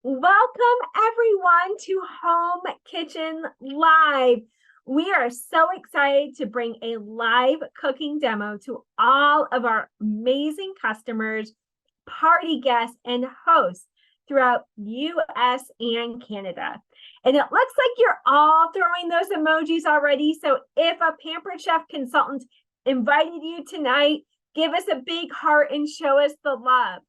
Welcome everyone to Home Kitchen Live. We are so excited to bring a live cooking demo to all of our amazing customers, party guests, and hosts throughout US and Canada. And it looks like you're all throwing those emojis already. So if a Pampered Chef consultant invited you tonight, give us a big heart and show us the love.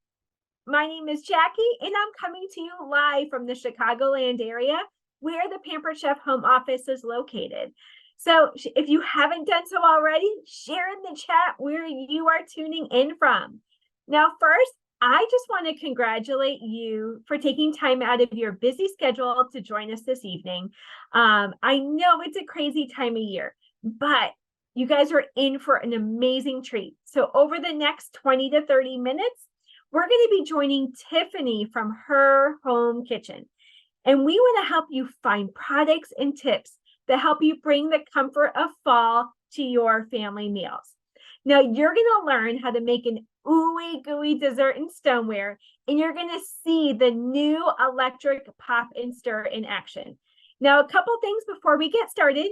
My name is Jackie, and I'm coming to you live from the Chicagoland area where the Pampered Chef home office is located. So if you haven't done so already, share in the chat where you are tuning in from. Now, first, I just want to congratulate you for taking time out of your busy schedule to join us this evening. I know it's a crazy time of year, but you guys are in for an amazing treat. So over the next 20 to 30 minutes, we're going to be joining Tiffany from her home kitchen. And we want to help you find products and tips that help you bring the comfort of fall to your family meals. Now, you're going to learn how to make an ooey-gooey dessert in stoneware, and you're going to see the new electric pop and stir in action. Now, a couple things before we get started.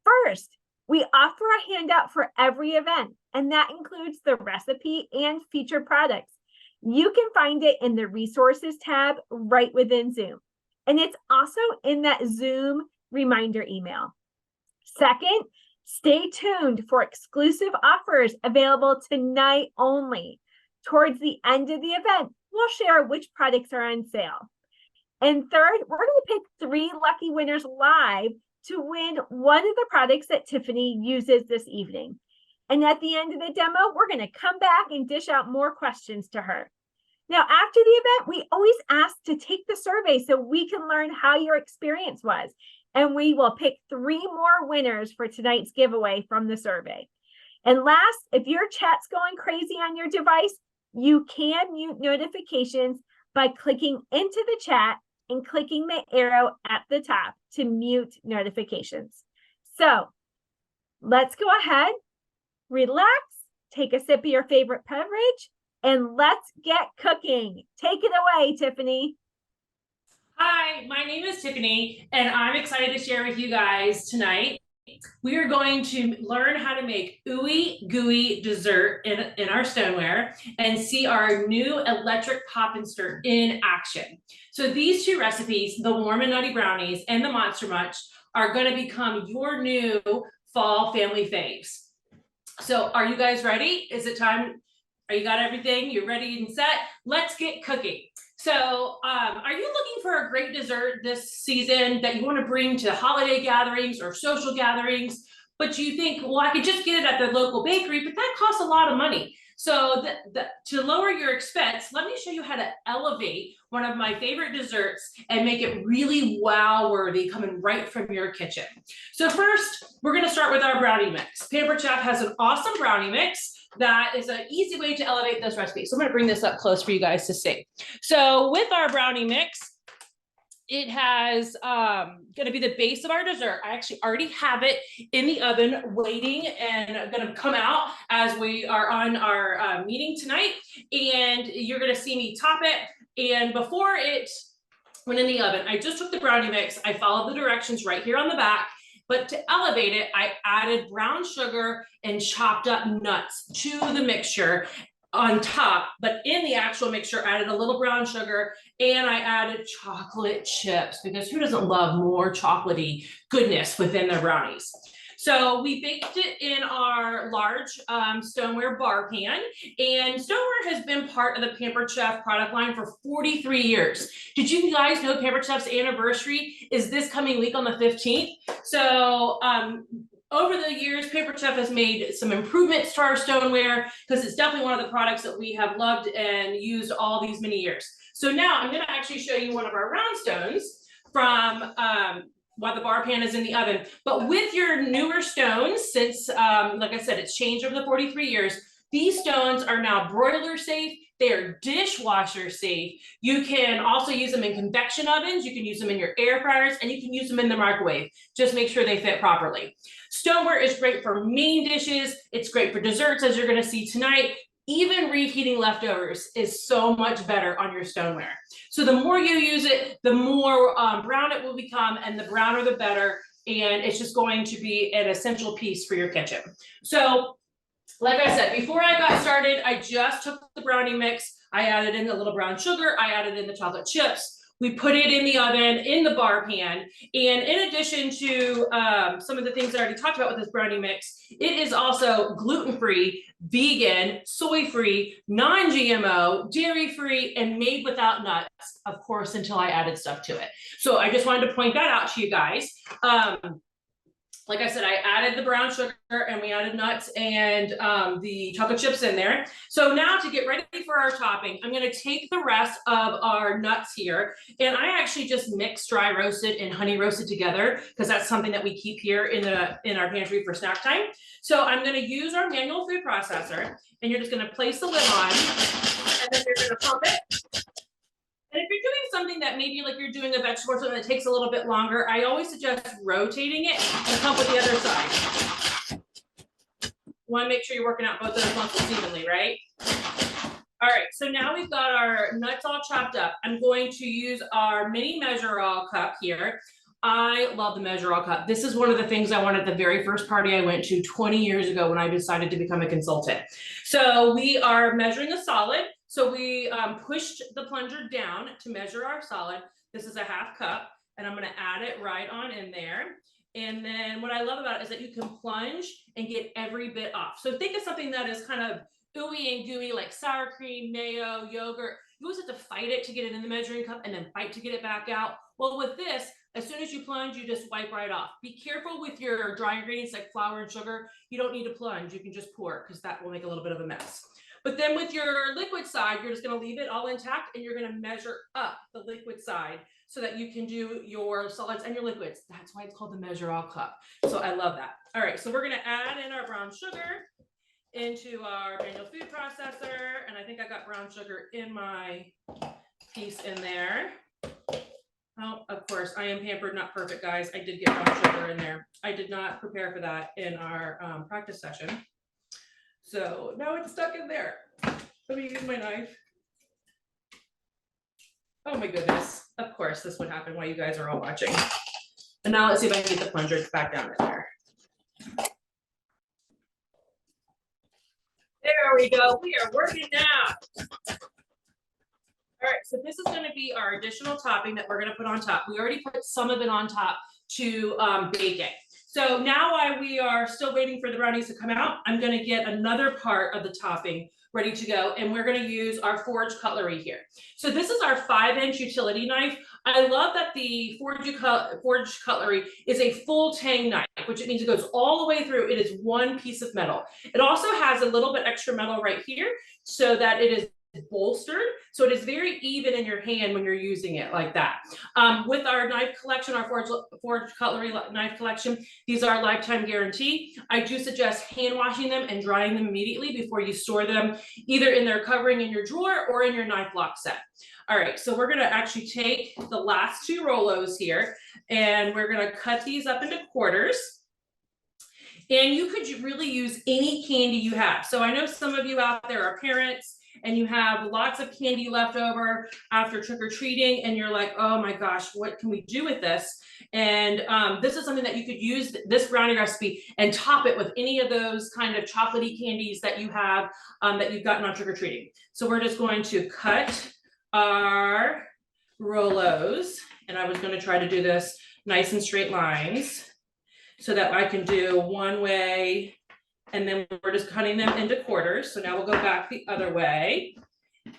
First, we offer a handout for every event, and that includes the recipe and featured products. You can find it in the resources tab right within Zoom. And it's also in that Zoom reminder email. Second, stay tuned for exclusive offers available tonight only. Towards the end of the event, we'll share which products are on sale. And third, we're going to pick 3 lucky winners live to win one of the products that Tiffany uses this evening. And at the end of the demo, we're going to come back and dish out more questions to her. Now, after the event, we always ask to take the survey so we can learn how your experience was. And we will pick 3 more winners for tonight's giveaway from the survey. And last, if your chat's going crazy on your device, you can mute notifications by clicking into the chat and clicking the arrow at the top to mute notifications. So let's go ahead, relax, take a sip of your favorite beverage, and let's get cooking. Take it away, Tiffany. Hi, my name is Tiffany, and I'm excited to share with you guys tonight. We are going to learn how to make ooey-gooey dessert in our stoneware and see our new electric pop and stir in action. So these 2 recipes, the warm and nutty brownies and the Monster Munch, are going to become your new fall family faves. So are you guys ready? Is it time? You got everything? You're ready and set? Let's get cooking. So are you looking for a great dessert this season that you want to bring to holiday gatherings or social gatherings, but you think, well, I could just get it at the local bakery, but that costs a lot of money. So to lower your expense, let me show you how to elevate one of my favorite desserts and make it really wow-worthy coming right from your kitchen. So first, we're going to start with our brownie mix. Pampered Chef has an awesome brownie mix that is an easy way to elevate this recipe. So I'm going to bring this up close for you guys to see. So with our brownie mix, it has going to be the base of our dessert. I actually already have it in the oven waiting and going to come out as we are on our meeting tonight. And you're going to see me top it. And before it went in the oven, I just took the brownie mix. I followed the directions right here on the back. But to elevate it, I added brown sugar and chopped up nuts to the mixture on top, but in the actual mixture, I added a little brown sugar and I added chocolate chips because who doesn't love more chocolatey goodness within their brownies? So we baked it in our large stoneware bar pan, and stoneware has been part of the Pampered Chef product line for 43 years. Did you guys know Pampered Chef's anniversary is this coming week on the 15th? So over the years, Pampered Chef has made some improvements to our stoneware because it's definitely one of the products that we have loved and used all these many years. So now I'm going to actually show you one of our round stones from while the bar pan is in the oven. But with your newer stones, since like I said, it's changed over the 43 years, these stones are now broiler safe. They are dishwasher safe. You can also use them in convection ovens. You can use them in your air fryers, and you can use them in the microwave. Just make sure they fit properly. Stoneware is great for main dishes. It's great for desserts, as you're going to see tonight. even reheating leftovers is so much better on your stoneware. So the more you use it, the more brown it will become, and the browner the better. And it's just going to be an essential piece for your kitchen. So like I said, before I got started, I just took the brownie mix. I added in a little brown sugar. I added in the chocolate chips. We put it in the oven, in the bar pan. And in addition to some of the things I already talked about with this brownie mix, it is also gluten-free, vegan, soy-free, non-GMO, dairy-free, and made without nuts, of course, until I added stuff to it. So I just wanted to point that out to you guys. Like I said, I added the brown sugar and we added nuts and the chocolate chips in there. So now to get ready for our topping, I'm gonna take the rest of our nuts here, and I actually just mix dry roasted and honey roasted together because that's something that we keep here in our pantry for snack time. So I'm gonna use our manual food processor, and you're just gonna place the lid on, and then you're gonna pump it. And if you're doing something that maybe like you're doing a vegetable or something that takes a little bit longer, I always suggest rotating it and pump with the other side. You want to make sure you're working out both those muscles evenly, right? All right, so now we've got our nuts all chopped up. I'm going to use our mini measure-all cup here. I love the measure-all cup. This is one of the things I wanted at the very first party I went to 20 years ago when I decided to become a consultant. So we are measuring a solid. So we pushed the plunger down to measure our solid. This is a half cup, and I'm gonna add it right on in there. And then what I love about it is that you can plunge and get every bit off. So think of something that is kind of ooey and gooey, like sour cream, mayo, yogurt. You always have to fight it to get it in the measuring cup and then fight to get it back out. Well, with this, as soon as you plunge, you just wipe right off. Be careful with your dry ingredients like flour and sugar. You don't need to plunge. You can just pour it because that will make a little bit of a mess. But then with your liquid side, you're just gonna leave it all intact, and you're gonna measure up the liquid side so that you can do your solids and your liquids. That's why it's called the measure-all cup. So I love that. All right, so we're gonna add in our brown sugar into our manual food processor. And I think I got brown sugar in my piece in there. Oh, of course, I am pampered, not perfect, guys. I did get brown sugar in there. I did not prepare for that in our practice session. So now it's stuck in there. Let me use my knife. Oh my goodness. Of course, this would happen while you guys are all watching. And now let's see if I can get the plunger back down in there. There we go. We are working now. All right, so this is going to be our additional topping that we're going to put on top. We already put some of it on top to bake it. So now while we are still waiting for the brownies to come out, I'm going to get another part of the topping ready to go, and we're going to use our forged cutlery here. So this is our 5-inch utility knife. I love that the forged cutlery is a full tang knife, which means it goes all the way through. It is one piece of metal. It also has a little bit extra metal right here so that it is bolstered, so it is very even in your hand when you're using it like that. With our knife collection, our forged cutlery knife collection, these are lifetime guarantee. I do suggest hand washing them and drying them immediately before you store them, either in their covering in your drawer or in your knife block set. All right, so we're gonna actually take the last 2 Rolos here, and we're gonna cut these up into quarters. And you could really use any candy you have. So I know some of you out there are parents and you have lots of candy left over after trick-or-treating, and you're like, oh my gosh, what can we do with this? And this is something that you could use this brownie recipe and top it with any of those kind of chocolatey candies that you have that you've gotten on trick-or-treating. So we're just going to cut our Rolos, and I was going to try to do this nice and straight lines so that I can do one way, and then we're just cutting them into quarters. So now we'll go back the other way,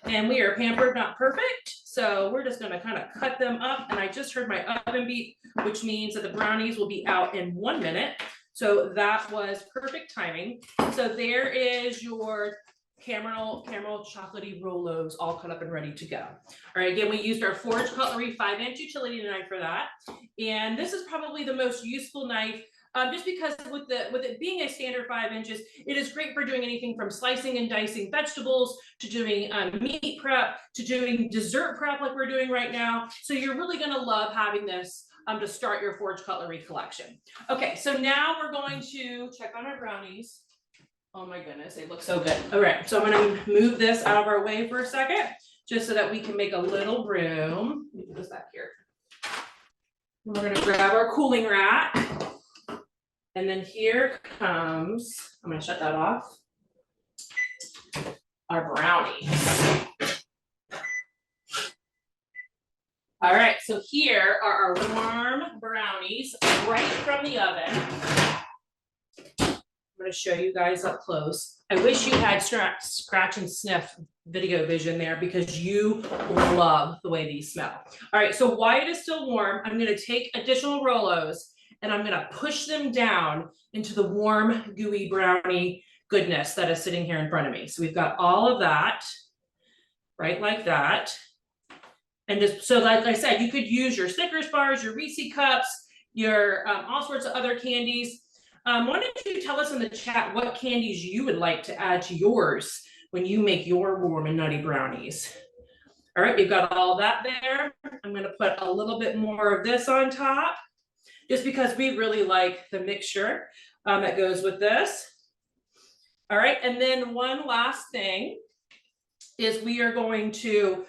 and we are pampered, not perfect. So we're just gonna kind of cut them up, and I just heard my oven beep, which means that the brownies will be out in 1 minute. So that was perfect timing. So there is your caramel chocolatey Rolos all cut up and ready to go. All right, again, we used our forged cutlery 5-inch utility knife for that. And this is probably the most useful knife just because with it being a standard 5 inches, it is great for doing anything from slicing and dicing vegetables to doing meat prep to doing dessert prep like we're doing right now. So you're really gonna love having this to start your forged cutlery collection. Okay, so now we're going to check on our brownies. Oh my goodness, they look so good. All right, so I'm gonna move this out of our way for a second, just so that we can make a little room. Let me put this back here. We're gonna grab our cooling rack. And then here comes, I'm gonna shut that off, our brownies. All right, so here are our warm brownies right from the oven. I'm gonna show you guys up close. I wish you had scratch and sniff video vision there because you love the way these smell. All right, so while it is still warm, I'm gonna take additional Rolos and I'm gonna push them down into the warm, gooey brownie goodness that is sitting here in front of me. So we've got all of that, right like that. And just, so like I said, you could use your Snickers bars, your Reese cups, your all sorts of other candies. Why don't you tell us in the chat what candies you would like to add to yours when you make your warm and nutty brownies. All right, we've got all that there. I'm gonna put a little bit more of this on top, just because we really like the mixture that goes with this. All right, and then one last thing is we are going to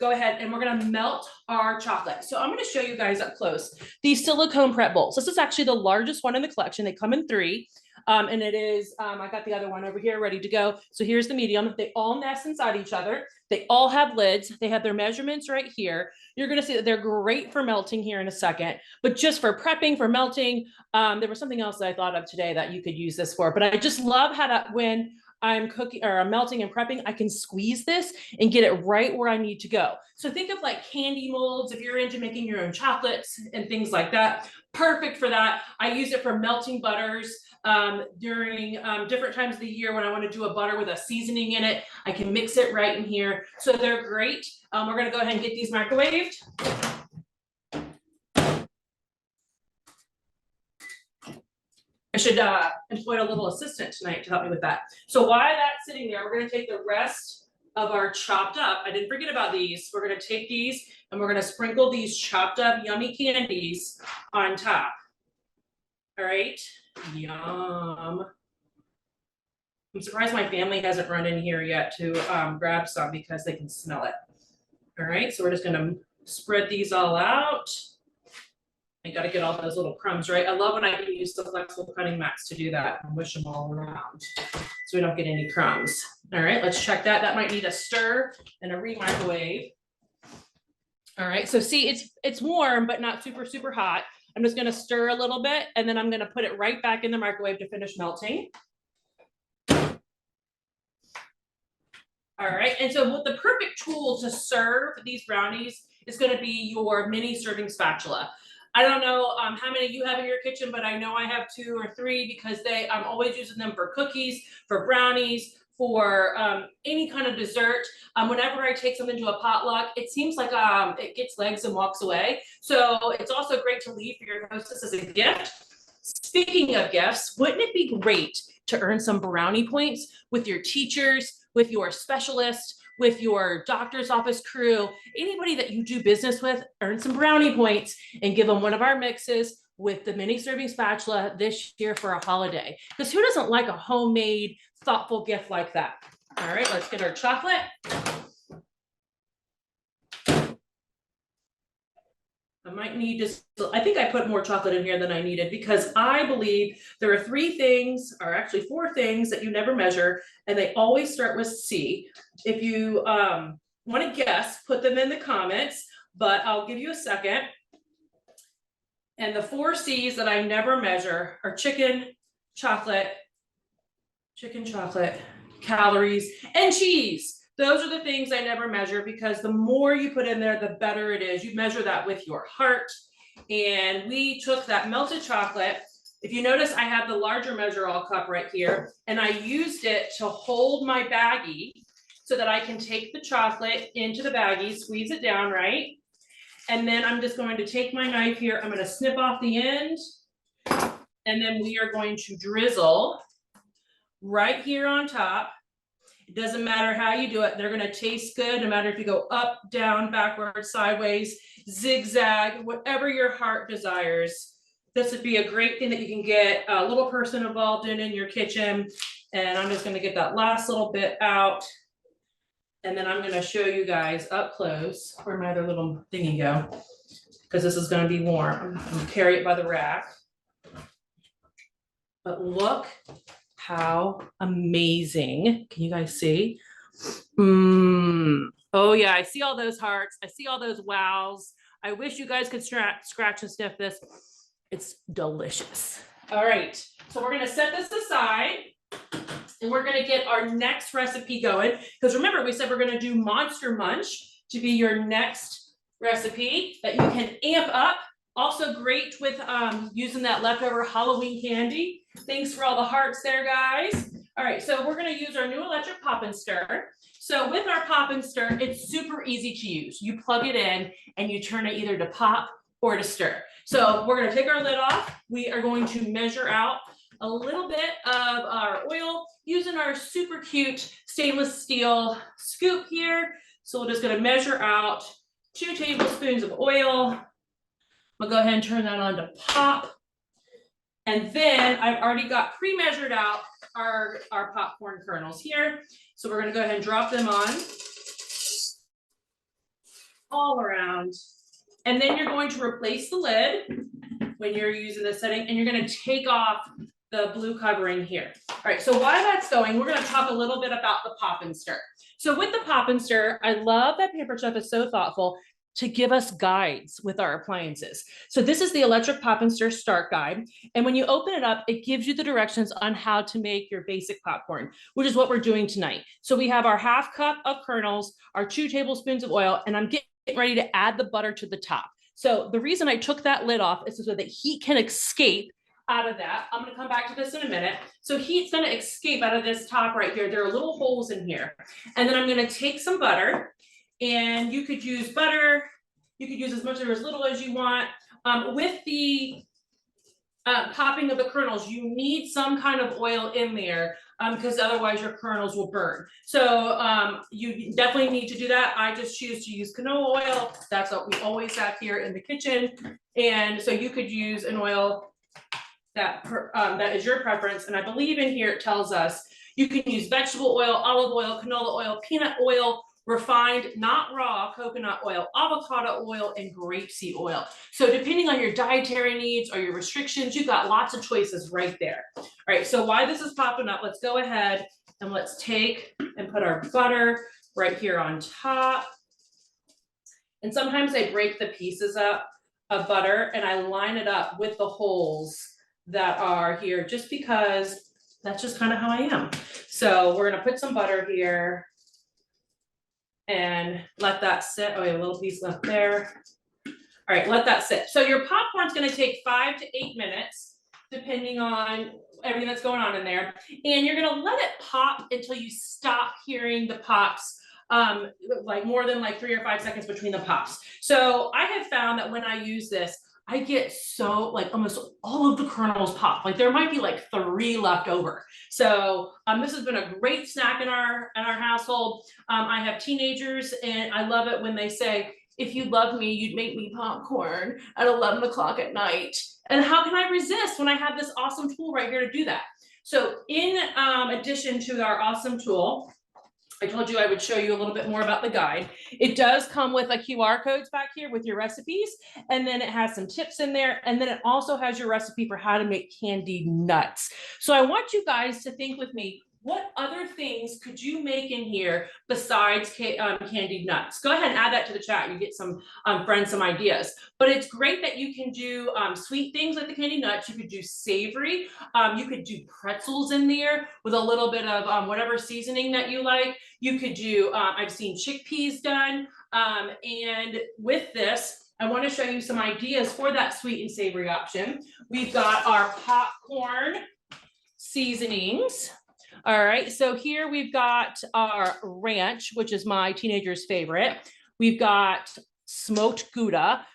go ahead and we're gonna melt our chocolate. So I'm gonna show you guys up close these silicone prep bowls. This is actually the largest one in the collection. They come in 3. And it is, I got the other one over here ready to go. So here's the medium. They all nest inside each other. They all have lids. They have their measurements right here. You're gonna see that they're great for melting here in a second, but just for prepping, for melting, there was something else that I thought of today that you could use this for, but I just love how to, when I'm cooking or I'm melting and prepping, I can squeeze this and get it right where I need to go. So think of like candy molds, if you're into making your own chocolates and things like that, perfect for that. I use it for melting butters during different times of the year when I want to do a butter with a seasoning in it. I can mix it right in here. So they're great. We're gonna go ahead and get these microwaved. I should employ a little assistant tonight to help me with that. So while that's sitting there, we're gonna take the rest of our chopped up. I didn't forget about these. We're gonna take these and we're gonna sprinkle these chopped up yummy candies on top. All right, yum. I'm surprised my family hasn't run in here yet to grab some because they can smell it. All right, so we're just gonna spread these all out. I got to get all those little crumbs right. I love when I can use the flexible cutting mats to do that and wish them all around so we don't get any crumbs. All right, let's check that. That might need a stir and a re-microwave. All right, so see, it's warm, but not super, super hot. I'm just gonna stir a little bit and then I'm gonna put it right back in the microwave to finish melting. All right, and so what the perfect tool to serve these brownies is gonna be your mini serving spatula. I don't know how many you have in your kitchen, but I know I have 2 or 3 because I'm always using them for cookies, for brownies, for any kind of dessert. Whenever I take something to a potluck, it seems like it gets legs and walks away. So it's also great to leave for your hostess as a gift. Speaking of gifts, wouldn't it be great to earn some brownie points with your teachers, with your specialists, with your doctor's office crew, anybody that you do business with? Earn some brownie points and give them one of our mixes with the mini serving spatula this year for a holiday. Because who doesn't like a homemade, thoughtful gift like that? All right, let's get our chocolate. I might need to, I think I put more chocolate in here than I needed because I believe there are 3 things, or actually 4 things that you never measure, and they always start with C. If you want to guess, put them in the comments, but I'll give you a second. And the 4 C's that I never measure are chicken, chocolate, calories, and cheese. Those are the things I never measure because the more you put in there, the better it is. You measure that with your heart. And we took that melted chocolate. If you notice, I have the larger measure all cup right here, and I used it to hold my baggie so that I can take the chocolate into the baggie, squeeze it down, right? And then I'm just going to take my knife here. I'm going to snip off the end, and then we are going to drizzle right here on top. It doesn't matter how you do it. They're going to taste good no matter if you go up, down, backwards, sideways, zigzag, whatever your heart desires. this would be a great thing that you can get a little person involved in your kitchen. And I'm just gonna get that last little bit out. And then I'm gonna show you guys up close where my other little thingy go, because this is gonna be warm. I'm gonna carry it by the rack. But look how amazing. Can you guys see? Oh yeah, I see all those hearts. I see all those wows. I wish you guys could scratch and sniff this. It's delicious. All right, so we're gonna set this aside and we're gonna get our next recipe going. Because remember, we said we're gonna do Monster Munch to be your next recipe that you can amp up. Also great with using that leftover Halloween candy. Thanks for all the hearts there, guys. All right, so we're gonna use our new electric pop and stir. So with our pop and stir, it's super easy to use. You plug it in and you turn it either to pop or to stir. So we're gonna take our lid off. We are going to measure out a little bit of our oil using our super cute stainless steel scoop here. So we're just gonna measure out 2 tablespoons of oil. I'll go ahead and turn that on to pop. And then I've already got pre-measured out our popcorn kernels here. So we're gonna go ahead and drop them on all around. And then you're going to replace the lid when you're using this setting, and you're gonna take off the blue covering here. All right, so while that's going, we're gonna talk a little bit about the pop and stir. So with the pop and stir, I love that Pampered Chef is so thoughtful to give us guides with our appliances. So this is the electric pop and stir start guide. And when you open it up, it gives you the directions on how to make your basic popcorn, which is what we're doing tonight. So we have our 1/2 cup of kernels, our 2 tablespoons of oil, and I'm getting ready to add the butter to the top. So the reason I took that lid off is so that heat can escape out of that. I'm gonna come back to this in a minute. So heat's gonna escape out of this top right here. There are little holes in here. And then I'm gonna take some butter, and you could use butter. You could use as much or as little as you want. With the popping of the kernels, you need some kind of oil in there because otherwise your kernels will burn. So you definitely need to do that. I just choose to use canola oil. That's what we always have here in the kitchen. And so you could use an oil that is your preference. And I believe in here it tells us you can use vegetable oil, olive oil, canola oil, peanut oil, refined, not raw coconut oil, avocado oil, and grapeseed oil. So depending on your dietary needs or your restrictions, you've got lots of choices right there. All right, so while this is popping up, let's go ahead and let's take and put our butter right here on top. And sometimes I break the pieces up of butter and I line it up with the holes that are here just because that's just kind of how I am. So we're gonna put some butter here and let that sit. Oh, yeah, a little piece left there. All right, let that sit. So your popcorn's gonna take 5 to 8 minutes, depending on everything that's going on in there. And you're gonna let it pop until you stop hearing the pops, like more than like 3 or 5 seconds between the pops. So I have found that when I use this, I get so like almost all of the kernels pop. Like there might be like 3 left over. So this has been a great snack in our household. I have teenagers and I love it when they say, if you loved me, you'd make me popcorn at 11 o'clock at night. And how can I resist when I have this awesome tool right here to do that? So in addition to our awesome tool, I told you I would show you a little bit more about the guide. It does come with like QR codes back here with your recipes, and then it has some tips in there, and then it also has your recipe for how to make candied nuts. So I want you guys to think with me, what other things could you make in here besides candied nuts? Go ahead and add that to the chat. You get some friends some ideas. But it's great that you can do sweet things like the candied nuts. You could do savory. You could do pretzels in there with a little bit of whatever seasoning that you like. You could do, I've seen chickpeas done. And with this, I want to show you some ideas for that sweet and savory option. We've got our popcorn seasonings. All right, so here we've got our ranch, which is my teenager's favorite. We've got smoked Gouda,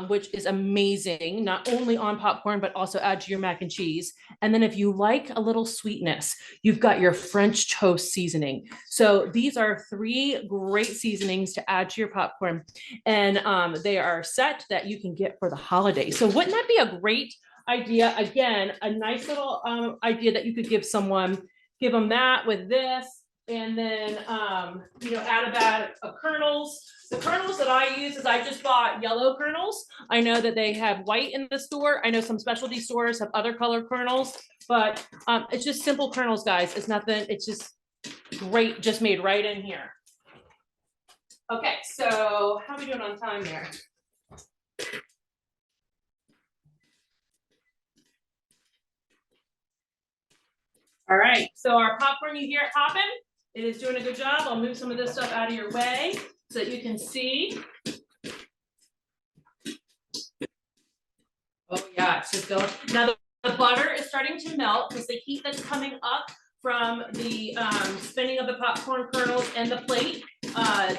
which is amazing, not only on popcorn, but also add to your mac and cheese. And then if you like a little sweetness, you've got your French toast seasoning. So these are 3 great seasonings to add to your popcorn. And they are set that you can get for the holiday. So wouldn't that be a great idea. Again, a nice little idea that you could give someone, give them that with this, and then you know, add a bag of kernels. The kernels that I use is I just bought yellow kernels. I know that they have white in the store. I know some specialty stores have other color kernels, but it's just simple kernels, guys. It's nothing, it's just great, just made right in here. Okay, so how are we doing on time there? All right, so our popcorn, you hear it popping? It is doing a good job. I'll move some of this stuff out of your way so that you can see. Oh yeah, it's just going. Now the butter is starting to melt because the heat that's coming up from the spinning of the popcorn kernels and the plate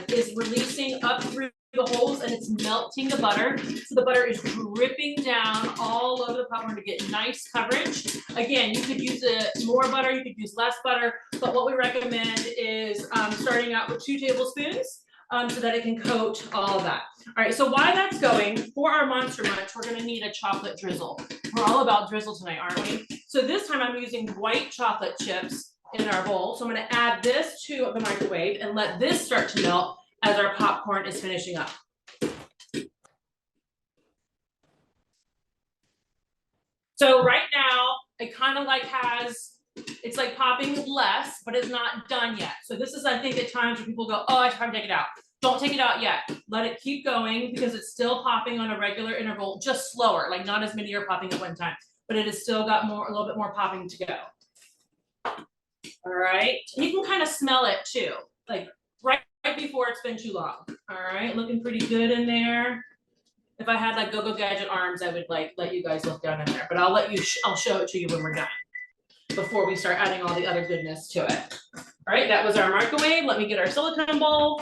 is releasing up through the holes, and it's melting the butter. So the butter is dripping down all over the popcorn to get nice coverage. Again, you could use more butter, you could use less butter, but what we recommend is starting out with 2 tablespoons so that it can coat all of that. All right, so while that's going, for our Monster Munch, we're gonna need a chocolate drizzle. We're all about drizzle tonight, aren't we? So this time I'm using white chocolate chips in our bowl. So I'm gonna add this to the microwave and let this start to melt as our popcorn is finishing up. So right now, it kind of like it's like popping less, but it's not done yet. So this is, I think, at times where people go, oh, I should probably take it out. Don't take it out yet. Let it keep going because it's still popping on a regular interval, just slower, like not as many are popping at one time, but it has still got a little bit more popping to go. All right, and you can kind of smell it too, like right before it's been too long. All right, looking pretty good in there. If I had like Go-Go Gadget arms, I would like let you guys look down in there, but I'll let you, I'll show it to you when we're done, before we start adding all the other goodness to it. All right, that was our microwave. Let me get our silicone bowl.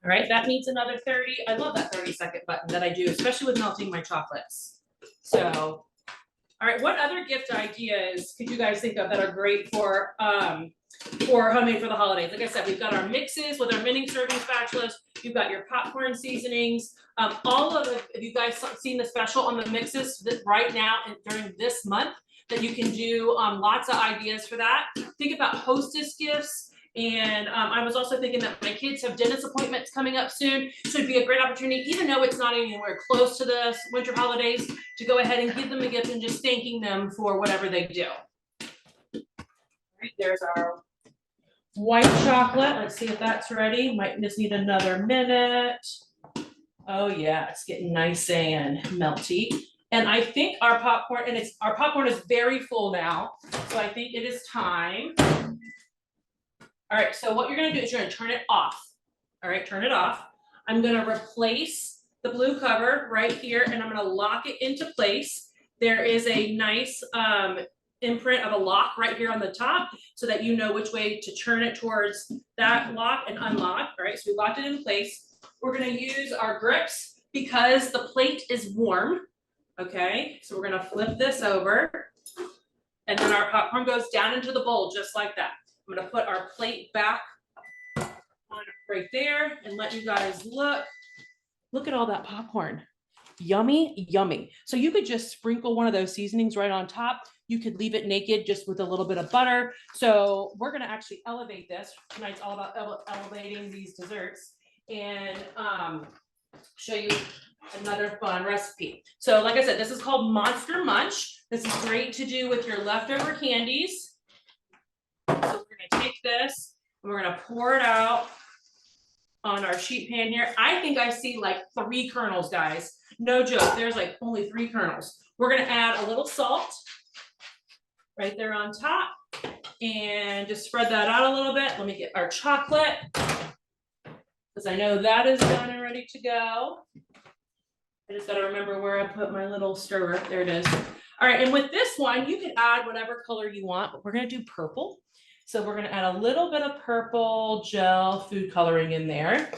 All right, that needs another 30. I love that 30-second button that I do, especially with melting my chocolates. So, all right, what other gift ideas could you guys think of that are great for homemade for the holidays? Like I said, we've got our mixes with our mini serving spatulas. You've got your popcorn seasonings. All of it, if you guys seen the special on the mixes that right now and during this month, that you can do lots of ideas for that. Think about hostess gifts. And I was also thinking that my kids have dentist appointments coming up soon. So it'd be a great opportunity, even though it's not anywhere close to the winter holidays, to go ahead and give them a gift and just thanking them for whatever they do. All right, there's our white chocolate. Let's see if that's ready. Might just need another minute. Oh yeah, it's getting nice and melty. And I think our popcorn, our popcorn is very full now. So I think it is time. All right, so what you're gonna do is you're gonna turn it off. All right, turn it off. I'm gonna replace the blue cover right here and I'm gonna lock it into place. There is a nice imprint of a lock right here on the top so that you know which way to turn it towards that lock and unlock. All right, so we locked it in place. We're gonna use our grips because the plate is warm. Okay, so we're gonna flip this over and then our popcorn goes down into the bowl just like that. I'm gonna put our plate back on right there and let you guys look. Look at all that popcorn. Yummy, yummy. So you could just sprinkle one of those seasonings right on top. You could leave it naked just with a little bit of butter. So we're gonna actually elevate this. Tonight's all about elevating these desserts and show you another fun recipe. So like I said, this is called Monster Munch. This is great to do with your leftover candies. So we're gonna take this and we're gonna pour it out on our sheet pan here. I think I see like 3 kernels, guys. No joke, there's like only 3 kernels. We're gonna add a little salt right there on top and just spread that out a little bit. Let me get our chocolate because I know that is done and ready to go. I just gotta remember where I put my little stirrer. There it is. All right, and with this one, you can add whatever color you want, but we're gonna do purple. So we're gonna add a little bit of purple gel food coloring in there.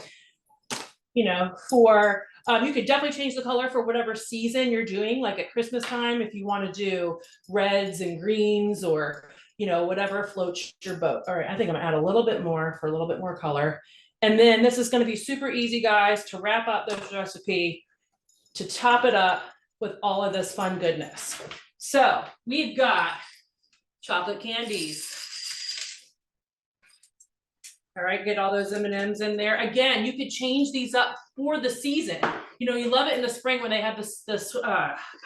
You know, for, you could definitely change the color for whatever season you're doing, like at Christmas time, if you wanna do reds and greens or, you know, whatever floats your boat. All right, I think I'm gonna add a little bit more for a little bit more color. And then this is going to be super easy, guys, to wrap up this recipe, to top it up with all of this fun goodness. So we've got chocolate candies. All right, get all those M&Ms in there. Again, you could change these up for the season. You know, you love it in the spring when they have this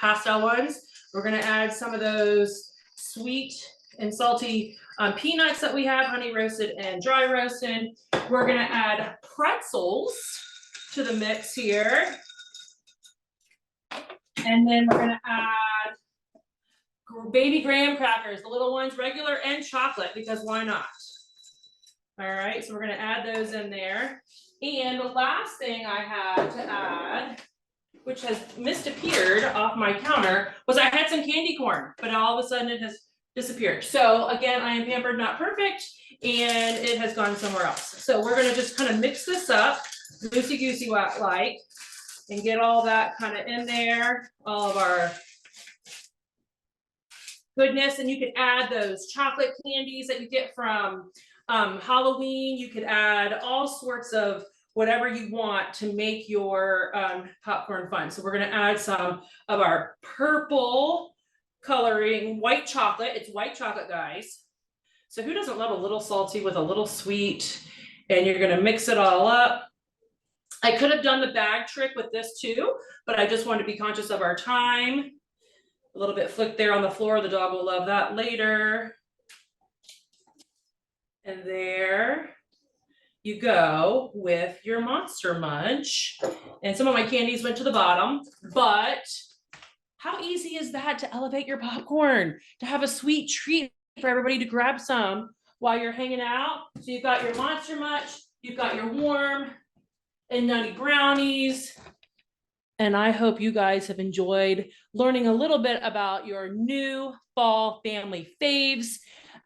pastel ones. We're gonna add some of those sweet and salty peanuts that we have, honey roasted and dry roasted. We're gonna add pretzels to the mix here. And then we're gonna add baby graham crackers, the little ones, regular and chocolate, because why not? All right, so we're gonna add those in there. And the last thing I had to add, which has disappeared off my counter, was I had some candy corn, but all of a sudden it has disappeared. So again, I am pampered, not perfect, and it has gone somewhere else. So we're gonna just kind of mix this up, loosey-goosey like, and get all that kind of in there, all of our goodness. And you can add those chocolate candies that you get from Halloween. You could add all sorts of whatever you want to make your popcorn fun. So we're gonna add some of our purple coloring, white chocolate. It's white chocolate, guys. So who doesn't love a little salty with a little sweet? And you're gonna mix it all up. I could have done the bag trick with this too, but I just wanted to be conscious of our time. A little bit flick there on the floor. The dog will love that later. And there you go with your Monster Munch. And some of my candies went to the bottom, but how easy is that to elevate your popcorn, to have a sweet treat for everybody to grab some while you're hanging out? So you've got your Monster Munch, you've got your warm and nutty brownies. And I hope you guys have enjoyed learning a little bit about your new fall family faves,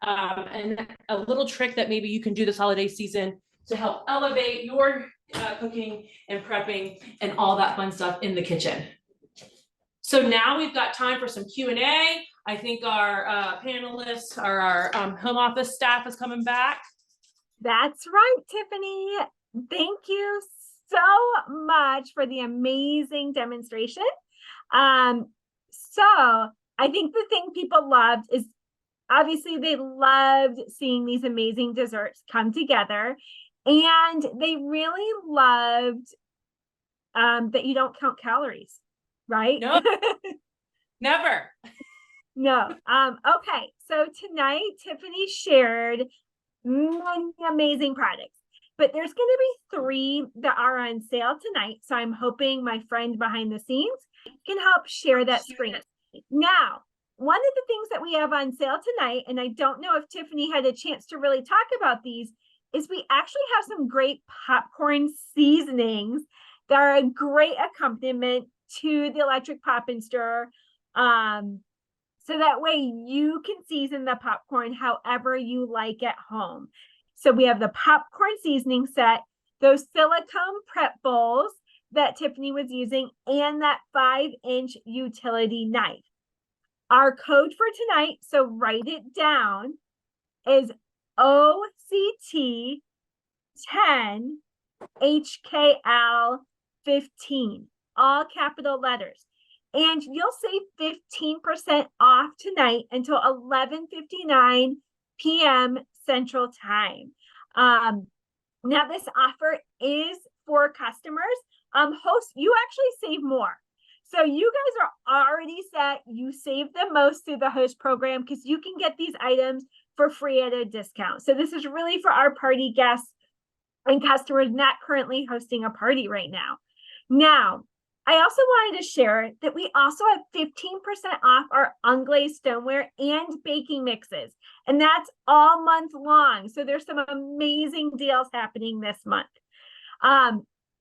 and a little trick that maybe you can do this holiday season to help elevate your cooking and prepping and all that fun stuff in the kitchen. So now we've got time for some Q&A. I think our panelists, or our home office staff is coming back. That's right, Tiffany. Thank you so much for the amazing demonstration. So I think the thing people loved is, obviously they loved seeing these amazing desserts come together, and they really loved that you don't count calories, right? No, never. No. Okay, so tonight Tiffany shared many amazing products, but there's going to be 3 that are on sale tonight. So I'm hoping my friend behind the scenes can help share that screen. Now, one of the things that we have on sale tonight, and I don't know if Tiffany had a chance to really talk about these, is we actually have some great popcorn seasonings that are a great accompaniment to the electric pop and stir. So that way you can season the popcorn however you like at home. So we have the popcorn seasoning set, those silicone prep bowls that Tiffany was using, and that 5-inch utility knife. Our code for tonight, so write it down, is OCT 10 HKL 15, all capital letters. And you'll save 15% off tonight until 11:59 p.m. Central Time. Now this offer is for customers. Hosts, you actually save more. So you guys are already set. You save the most through the host program because you can get these items for free at a discount. So this is really for our party guests and customers not currently hosting a party right now. Now, I also wanted to share that we also have 15% off our unglazed stoneware and baking mixes, and that's all month long. So there's some amazing deals happening this month.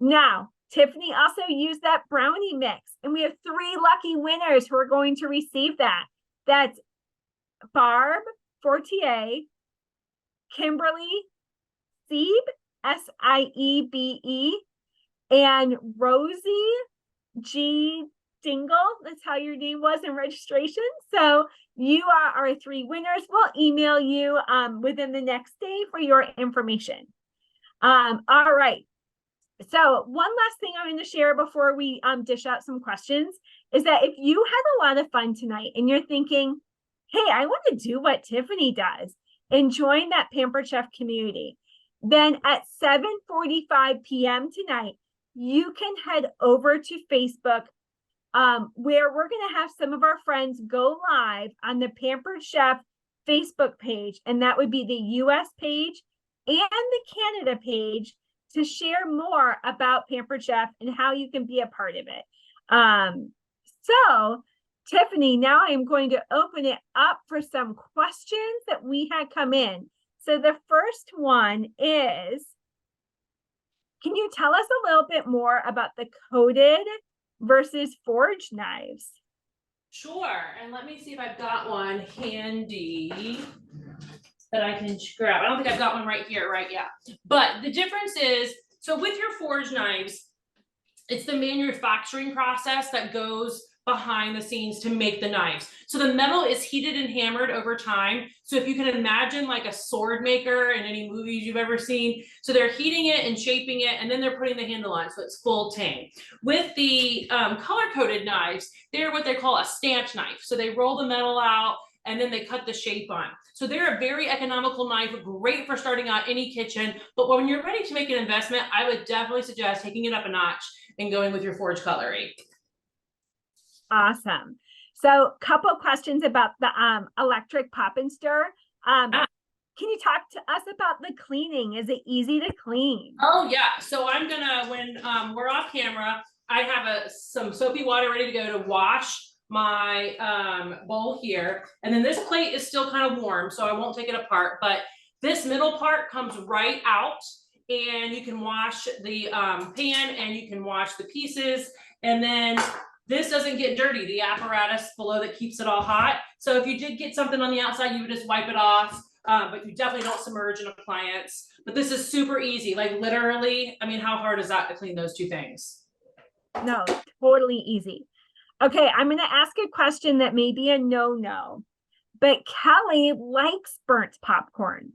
Now, Tiffany also used that brownie mix, and we have 3 lucky winners who are going to receive that. That's Barb Fortier, Kimberly Siebe, Siebe, and Rosie G. Dingle. That's how your name was in registration. So you are our 3 winners. We'll email you within the next day for your information. All right. So one last thing I'm going to share before we dish out some questions is that if you had a lot of fun tonight and you're thinking, hey, I want to do what Tiffany does and join that Pampered Chef community, then at 7:45 p.m. tonight, you can head over to Facebook, where we're going to have some of our friends go live on the Pampered Chef Facebook page, and that would be the US page and the Canada page, to share more about Pampered Chef and how you can be a part of it. So Tiffany, now I am going to open it up for some questions that we had come in. So the first one is, can you tell us a little bit more about the coated versus forged knives? Sure. And let me see if I've got one handy that I can grab. I don't think I've got one right here, right? Yeah. But the difference is, so with your forged knives, it's the manufacturing process that goes behind the scenes to make the knives. So the metal is heated and hammered over time. So if you can imagine like a sword maker in any movies you've ever seen, so they're heating it and shaping it, and then they're putting the handle on, so it's full tang. With the color-coded knives, they're what they call a stamped knife. So they roll the metal out, and then they cut the shape on. So they're a very economical knife, great for starting out any kitchen. But when you're ready to make an investment, I would definitely suggest taking it up a notch and going with your forged cutlery. Awesome. So couple questions about the electric pop and stir. Can you talk to us about the cleaning? Is it easy to clean? Oh yeah. So I'm gonna, when we're off camera, I have some soapy water ready to go to wash my bowl here, and then this plate is still kind of warm, so I won't take it apart, but this middle part comes right out, and you can wash the pan, and you can wash the pieces, and then this doesn't get dirty, the apparatus below that keeps it all hot. So if you did get something on the outside, you would just wipe it off, but you definitely don't submerge an appliance. But this is super easy, like literally, I mean, how hard is that to clean those two things? No, totally easy. Okay, I'm going to ask a question that may be a no-no, but Kelly likes burnt popcorn.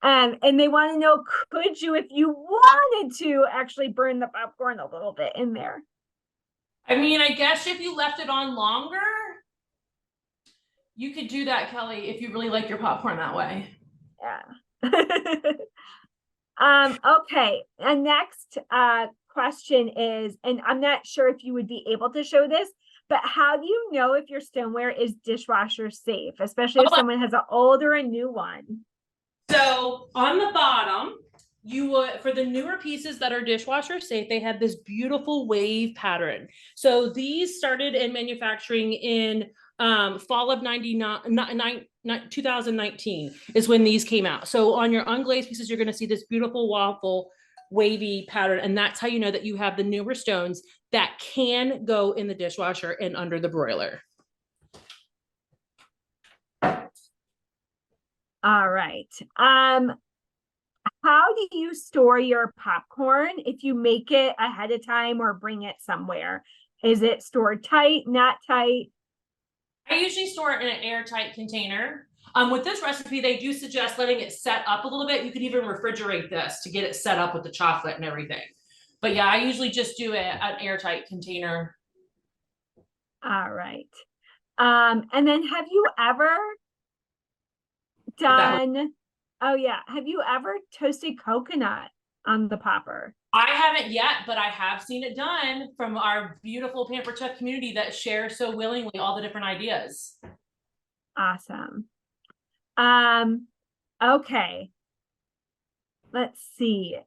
And they want to know, could you, if you wanted to, actually burn the popcorn a little bit in there? I mean, I guess if you left it on longer, you could do that, Kelly, if you really like your popcorn that way. Yeah. Okay, and next question is, and I'm not sure if you would be able to show this, but how do you know if your stoneware is dishwasher safe, especially if someone has an old or a new one? So on the bottom, you would, for the newer pieces that are dishwasher safe, they have this beautiful wave pattern. So these started in manufacturing in fall of 2019 is when these came out. So on your unglazed pieces, you're going to see this beautiful waffle wavy pattern, and that's how you know that you have the newer stones that can go in the dishwasher and under the broiler. All right. How do you store your popcorn if you make it ahead of time or bring it somewhere? Is it stored tight, not tight? I usually store it in an airtight container. With this recipe, they do suggest letting it set up a little bit. You could even refrigerate this to get it set up with the chocolate and everything. But yeah, I usually just do an airtight container. All right. And then have you ever done, oh yeah, have you ever toasted coconut on the popper? I haven't yet, but I have seen it done from our beautiful Pampered Chef community that shares so willingly all the different ideas. Awesome. Okay. Let's see.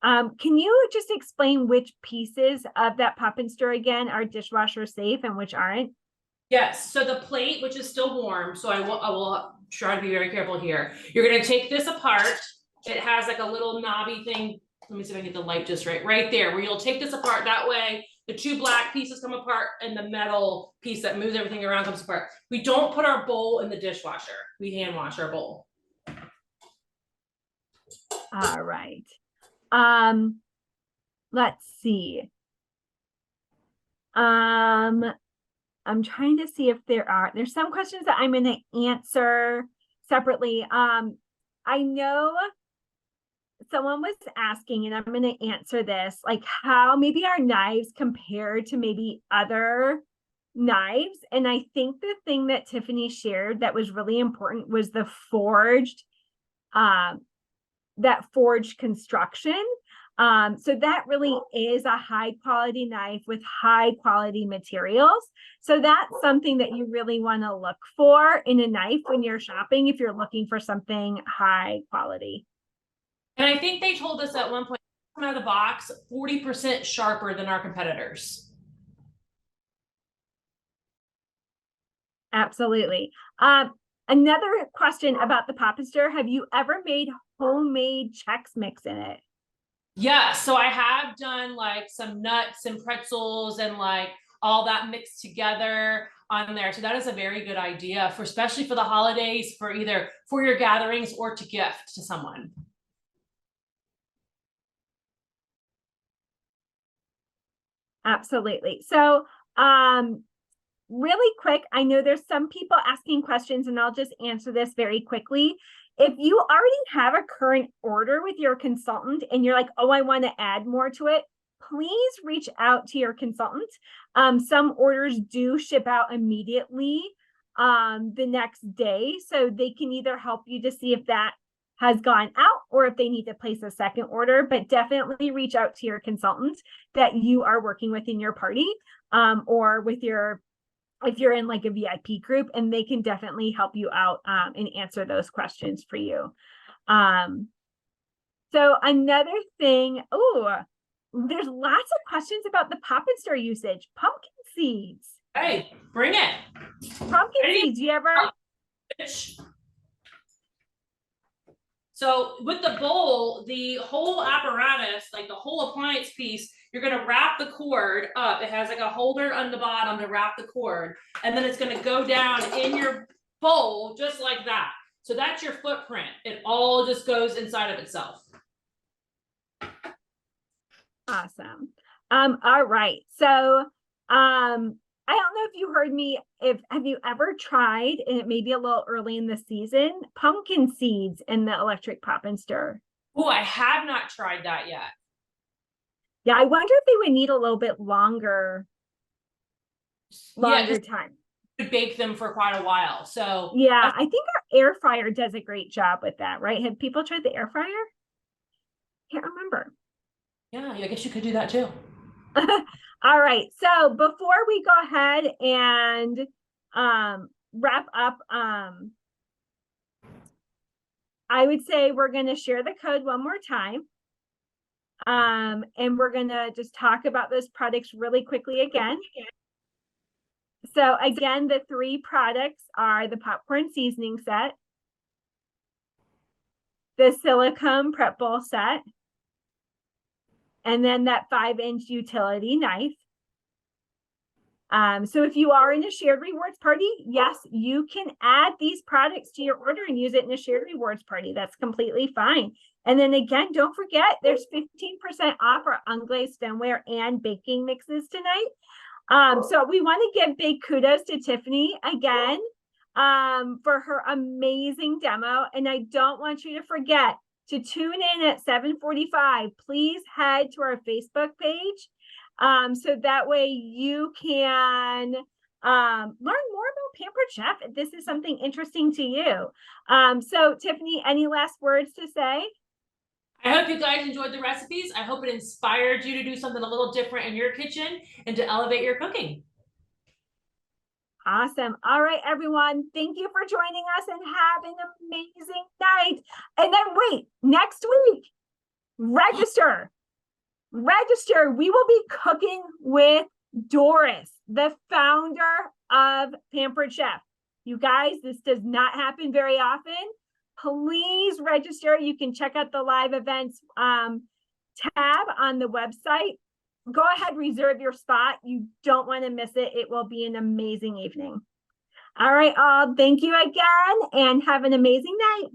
Can you just explain which pieces of that pop and stir again are dishwasher safe and which aren't? Yes, so the plate, which is still warm, so I will try to be very careful here. You're gonna take this apart. It has like a little knobby thing. Let me see if I can get the light just right there, where you'll take this apart. That way the two black pieces come apart and the metal piece that moves everything around comes apart. We don't put our bowl in the dishwasher. We hand wash our bowl. All right. Let's see. I'm trying to see if there's some questions that I'm going to answer separately. I know someone was asking, and I'm going to answer this, like how maybe our knives compare to maybe other knives. And I think the thing that Tiffany shared that was really important was the forged, that forged construction. So that really is a high quality knife with high quality materials. So that's something that you really want to look for in a knife when you're shopping, if you're looking for something high quality. And I think they told us at one point, come out of the box, 40% sharper than our competitors. Absolutely. Another question about the Poppister. Have you ever made homemade Chex Mix in it? Yeah, so I have done like some nuts and pretzels and like all that mixed together on there. So that is a very good idea for, especially for the holidays, for either for your gatherings or to gift to someone. Absolutely. So, really quick, I know there's some people asking questions, and I'll just answer this very quickly. If you already have a current order with your consultant and you're like, oh, I want to add more to it, please reach out to your consultant. Some orders do ship out immediately the next day, so they can either help you to see if that has gone out or if they need to place a second order, but definitely reach out to your consultant that you are working with in your party, or with your, if you're in like a VIP group, and they can definitely help you out and answer those questions for you. So another thing, there's lots of questions about the Poppister usage. Pumpkin seeds. Hey, bring it. Pumpkin seeds, you ever? So with the bowl, the whole apparatus, like the whole appliance piece, you're going to wrap the cord up. It has like a holder on the bottom to wrap the cord, and then it's going to go down in your bowl just like that. So that's your footprint. It all just goes inside of itself. Awesome. All right. So, I don't know if you heard me, have you ever tried, and it may be a little early in the season, pumpkin seeds in the electric pop and stir? Oh, I have not tried that yet. Yeah, I wonder if they would need a little bit longer time. Bake them for quite a while. So yeah, I think our air fryer does a great job with that, right? Have people tried the air fryer? Can't remember. Yeah, I guess you could do that too. All right. So before we go ahead and wrap up, I would say we're going to share the code one more time. And we're going to just talk about those products really quickly again. So again, the 3 products are the popcorn seasoning set, the silicone prep bowl set, and then that 5-inch utility knife. So if you are in a shared rewards party, yes, you can add these products to your order and use it in a shared rewards party. That's completely fine. And then again, don't forget, there's 15% off our unglazed stoneware and baking mixes tonight. So we want to give big kudos to Tiffany again for her amazing demo. And I don't want you to forget to tune in at 7:45. Please head to our Facebook page, so that way you can learn more about Pampered Chef if this is something interesting to you. So Tiffany, any last words to say? I hope you guys enjoyed the recipes. I hope it inspired you to do something a little different in your kitchen and to elevate your cooking. Awesome. All right, everyone. Thank you for joining us, and have an amazing night. And then wait, next week, register. We will be cooking with Doris, the founder of Pampered Chef. You guys, this does not happen very often. Please register. You can check out the live events tab on the website. Go ahead, reserve your spot. You don't want to miss it. It will be an amazing evening. All right, all. Thank you again, and have an amazing night.